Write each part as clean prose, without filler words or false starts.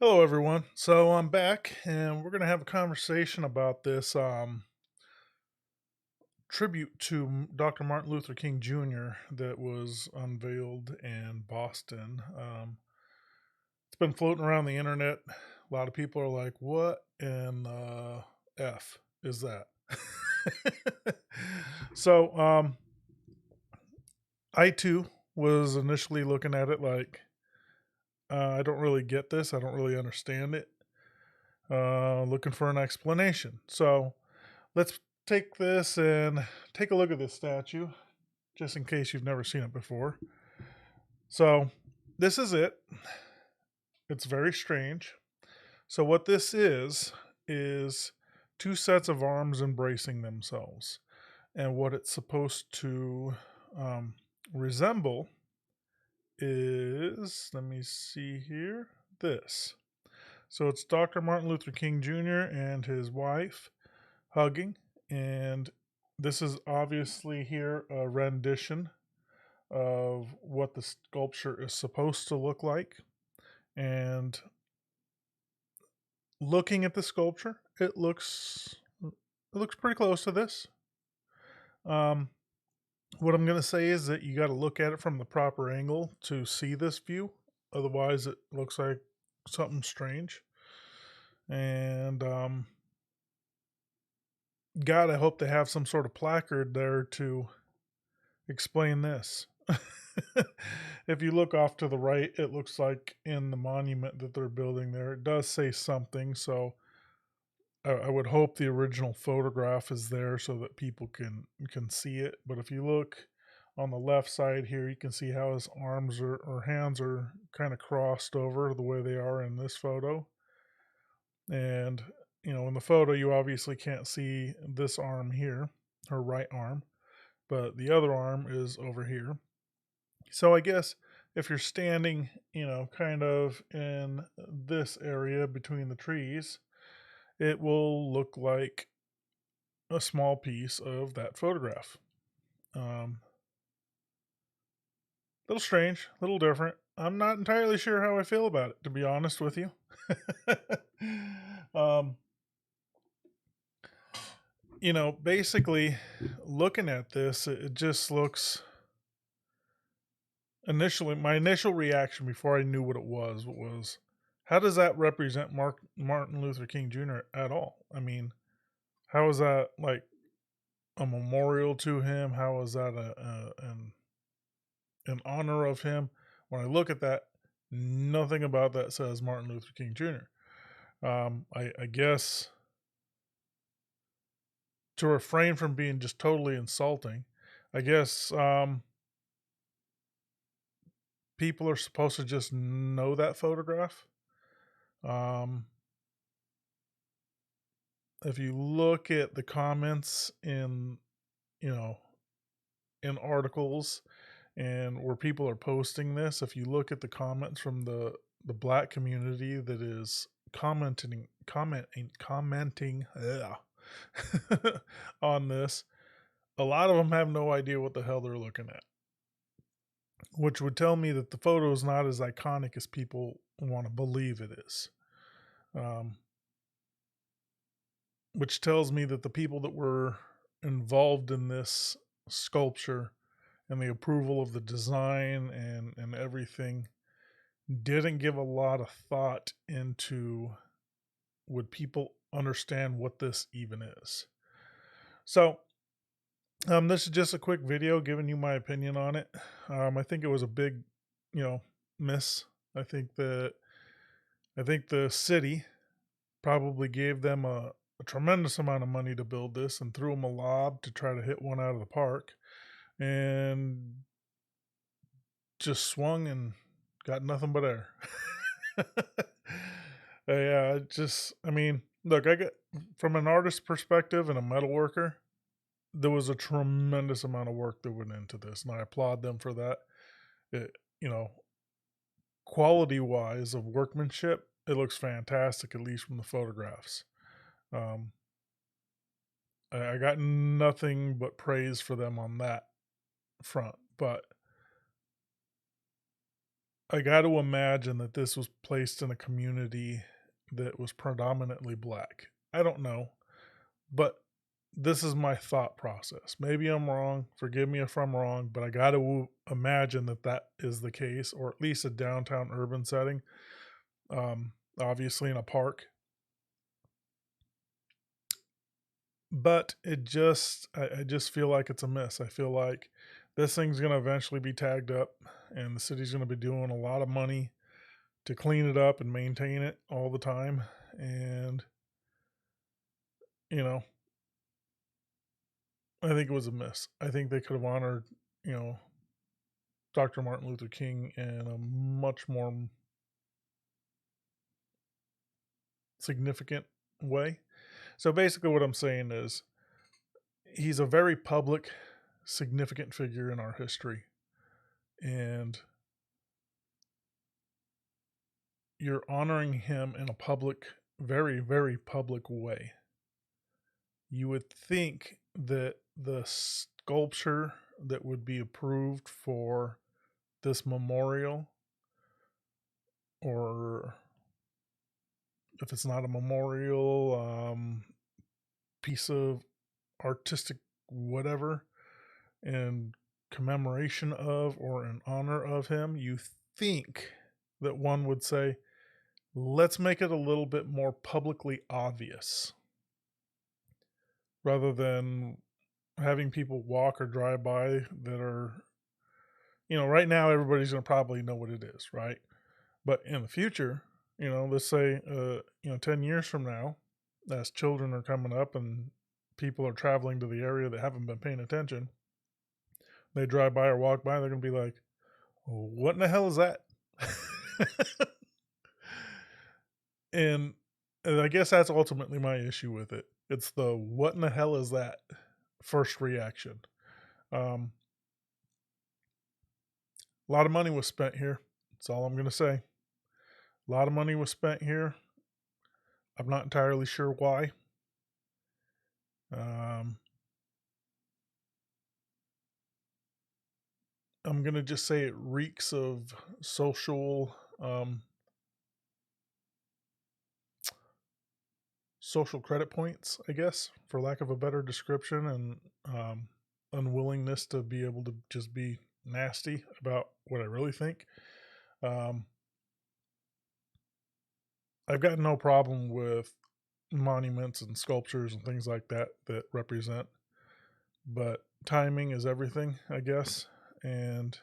Hello, everyone. So I'm back, and we're going to have a conversation about this tribute to Dr. Martin Luther King Jr. that was unveiled in Boston. It's been floating around the internet. A lot of people are like, "What in the f is that?" so I too was initially looking at it like, I don't really get this. I don't really understand it. Looking for an explanation. So let's take this and take a look at this statue, just in case you've never seen it before. So this is it. It's very strange. So what this is two sets of arms embracing themselves, and what it's supposed to um, resemble is, let me see here, this. So it's Dr. Martin Luther King Jr. and his wife hugging, and this is obviously here a rendition of what the sculpture is supposed to look like. And looking at the sculpture, it looks pretty close to this. Um, what I'm going to say is that you got to look at it from the proper angle to see this view. Otherwise, it looks like something strange. And God, I hope they have some sort of placard there to explain this. If you look off to the right, it looks like in the monument that they're building there, it does say something. So I would hope the original photograph is there so that people can see it. But if you look on the left side here, you can see how his arms or hands are kind of crossed over the way they are in this photo. And in the photo, you obviously can't see this arm here, her right arm, but the other arm is over here. So I guess if you're standing, kind of in this area between the trees, it will look like a small piece of that photograph. Little strange, a little different. I'm not entirely sure how I feel about it, to be honest with you. um, basically, looking at this, it just looks. Initially, my initial reaction before I knew what it was, how does that represent Martin Luther King Jr. at all? I mean, how is that like a memorial to him? How is that an honor of him? When I look at that, nothing about that says Martin Luther King Jr. I guess to refrain from being just totally insulting, I guess people are supposed to just know that photograph. Um, if you look at the comments you know in articles and where people are posting this, if you look at the comments from the black community that is commenting on this, a lot of them have no idea what the hell they're looking at, which would tell me that the photo is not as iconic as people want to believe it is. Which tells me that the people that were involved in this sculpture and the approval of the design and everything didn't give a lot of thought into, would people understand what this even is. So this is just a quick video giving you my opinion on it. I think it was a big, miss. I think the city probably gave them a tremendous amount of money to build this and threw them a lob to try to hit one out of the park, and just swung and got nothing but air. Yeah, I mean, look, I get, from an artist perspective and a metal worker, there was a tremendous amount of work that went into this, and I applaud them for that. It, you know, quality wise of workmanship, it looks fantastic, at least from the photographs. Um, I got nothing but praise for them on that front, but I got to imagine that this was placed in a community that was predominantly black. I don't know, but this is my thought process. Maybe I'm wrong. Forgive me if I'm wrong, but I got to imagine that that is the case, or at least a downtown urban setting. Obviously in a park, but I just feel like it's a miss. I feel like this thing's going to eventually be tagged up, and the city's going to be doing a lot of money to clean it up and maintain it all the time. And you know, I think it was a miss. I think they could have honored, you know, Dr. Martin Luther King in a much more significant way. So basically, what I'm saying is he's a very public, significant figure in our history. And you're honoring him in a public, very, very public way. You would think that the sculpture that would be approved for this memorial, or if it's not a memorial, piece of artistic whatever, in commemoration of or in honor of him, you think that one would say, let's make it a little bit more publicly obvious rather than having people walk or drive by that are, you know, right now everybody's going to probably know what it is, right? But in the future, you know, let's say, 10 years from now, as children are coming up and people are traveling to the area that haven't been paying attention, they drive by or walk by, they're going to be like, what in the hell is that? and, and I guess that's ultimately my issue with it. It's the what in the hell is that first reaction. A lot of money was spent here. That's all I'm going to say. A lot of money was spent here. I'm not entirely sure why. I'm going to just say it reeks of social credit points, I guess, for lack of a better description, and unwillingness to be able to just be nasty about what I really think. I've got no problem with monuments and sculptures and things like that that represent, but timing is everything, I guess. And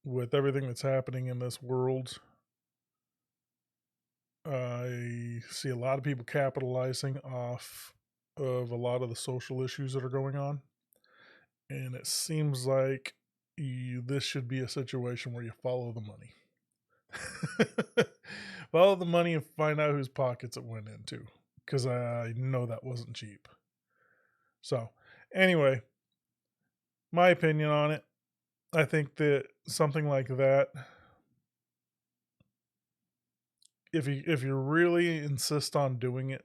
with everything that's happening in this world, I see a lot of people capitalizing off of a lot of the social issues that are going on. And it seems like this should be a situation where you follow the money. Follow the money and find out whose pockets it went into, because I know that wasn't cheap. So, anyway, my opinion on it, I think that something like that, if you really insist on doing it,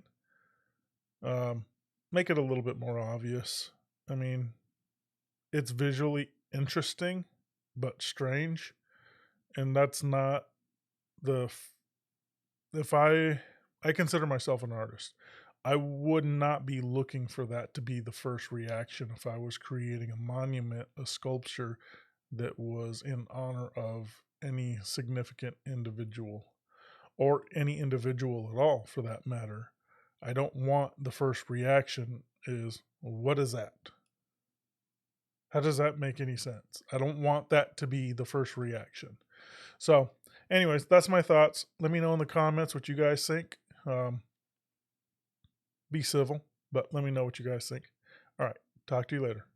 make it a little bit more obvious. I mean, it's visually interesting, but strange, and that's not the. If I consider myself an artist, I would not be looking for that to be the first reaction if I was creating a monument, a sculpture that was in honor of any significant individual, or any individual at all for that matter. I don't want the first reaction is, what is that? How does that make any sense? I don't want that to be the first reaction. So, anyways, that's my thoughts. Let me know in the comments what you guys think. Be civil, but let me know what you guys think. All right. Talk to you later.